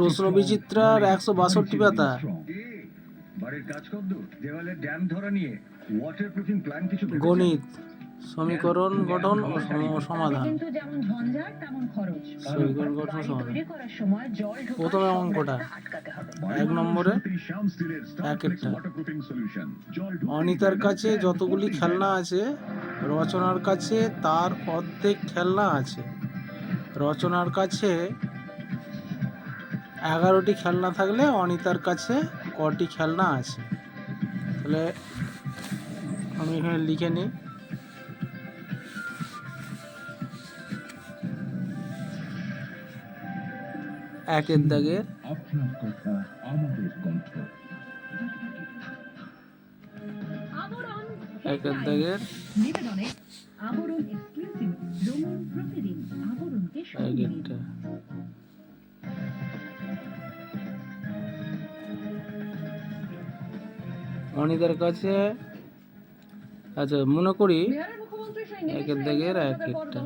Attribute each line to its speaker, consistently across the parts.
Speaker 1: প্রশ্ন বিচিত্রার 162 পাতা। গণিত সমীকরণ গঠন ও সমাধান। সমীকরণ গঠন সমাধান। প্রথমে অঙ্কটা 1 নম্বরে একেরটা। অনিতার কাছে যতগুলি খেলনা আছে রচনার কাছে তার অর্ধেক খেলনা আছে। রচনার কাছে 11টি খেলনা থাকলে অনিতার কাছে কটি খেলনা আছে? তাহলে আমি এখানে লিখে নিই। একের দাগের একের দাগের একেরটা। অনিতার কাছে আচ্ছা মনে করি একের দাগের একেরটা।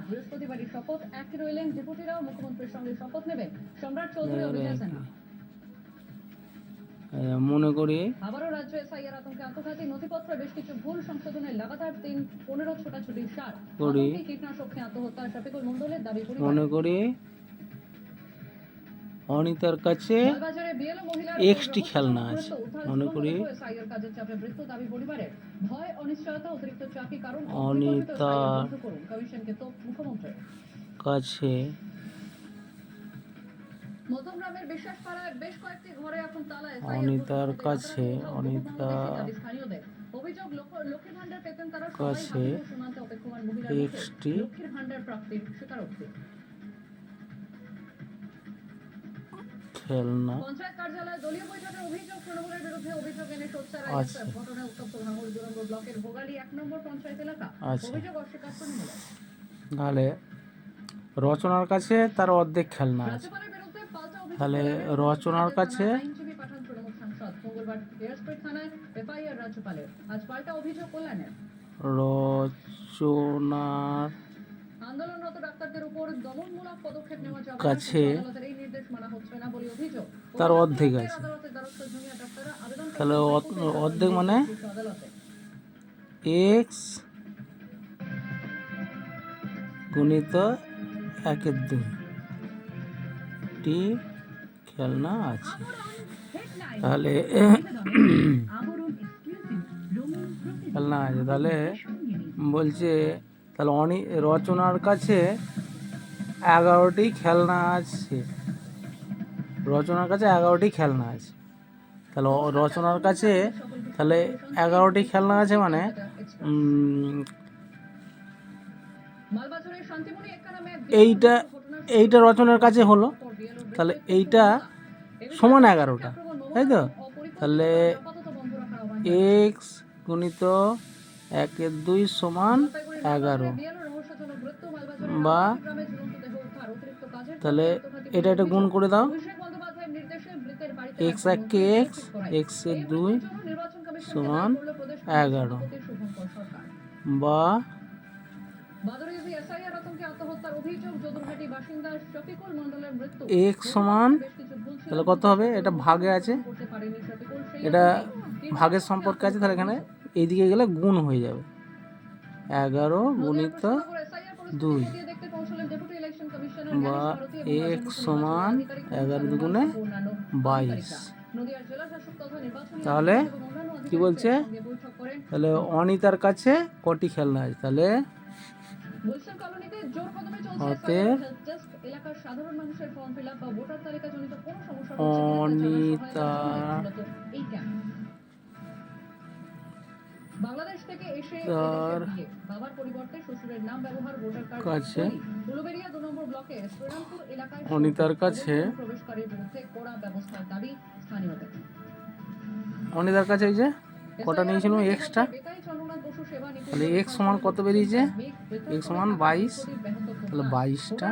Speaker 1: বৃহস্পতিবারই শপথ এক রইলেন ডেপুটিরাও মুখ্যমন্ত্রীর সঙ্গে শপথ নেবেন। সম্রাট চৌধুরী অভিযান মনে করি আবারও রাজ্য এসআইআর আতঙ্কে আত্মঘাতী নথিপত্র বেশ কিছু ভুল সংশোধনের লাগাতার 15 ছোটাছুটির সার করি কীটনাশক খেয়ে আত্মহত্যা শফিকুল মণ্ডলের দাবি মনে করি অনিতার কাছে এক্সটি খেলনা আছে। মনে করি অনিতার কাছে অনিতার কাছে এক্সটি খেলনা তাহলে রচনার কাছে তার অর্ধেক খেলনা আছে। তাহলে রচনার কাছে রচনার কাছে তার অর্ধেক আছে। তাহলে অর্ধেক মানে এক্স গুণিত 1/2 টি খেলনা আছে। তাহলে খেলনা আছে। তাহলে বলছে তাহলে রচনার কাছে 11টি খেলনা আছে। রচনার কাছে 11টি খেলনা আছে। তাহলে রচনার কাছে তাহলে 11টি খেলনা আছে মানে এইটা রচনার কাছে হলো। তাহলে এইটা সমান 11টা, তাই তো? তাহলে এক্স গুণিত 1/2 সমান 11 বা তাহলে এটা গুণ করে দাও। এক্স 1 কে এক্স, এক্স এর 2 সমান 11 বা এক্স সমান তাহলে কত হবে? এটা ভাগে আছে, এটা ভাগের সম্পর্কে আছে। তাহলে এখানে এইদিকে গেলে গুণ হয়ে যাবে। 11 গুণিত 2 বা এক্স সমান 11 দুগুণে 22। তাহলে কি বলছে? তাহলে অনিতার কাছে কটি খেলনা আছে? তাহলে অনিতার কাছে এই যে কটা নিয়েছিল এক্সট্রা, তাহলে এক্স সমান কত বেরিয়েছে? এক্স সমান 22। তাহলে 22টা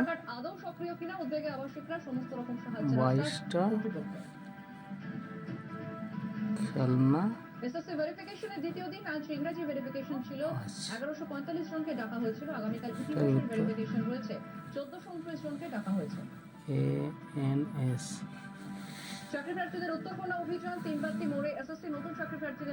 Speaker 1: খেলনা এসএসসি ভেরিফিকেশনের দ্বিতীয় দিন আজ ইংরেজি ভেরিফিকেশন ছিল। 1145 জনকে ডাকা হয়েছিল। আগামীকাল ইতিহাসের ভেরিফিকেশন
Speaker 2: হয়েছে। 1429 জনকে ডাকা হয়েছে।
Speaker 1: ANS
Speaker 2: চাকরি প্রার্থীদের উত্তরকন্যা অভিযান, 3 বাত্তি মোড়ে এসএসসি নতুন চাকরি প্রার্থীদের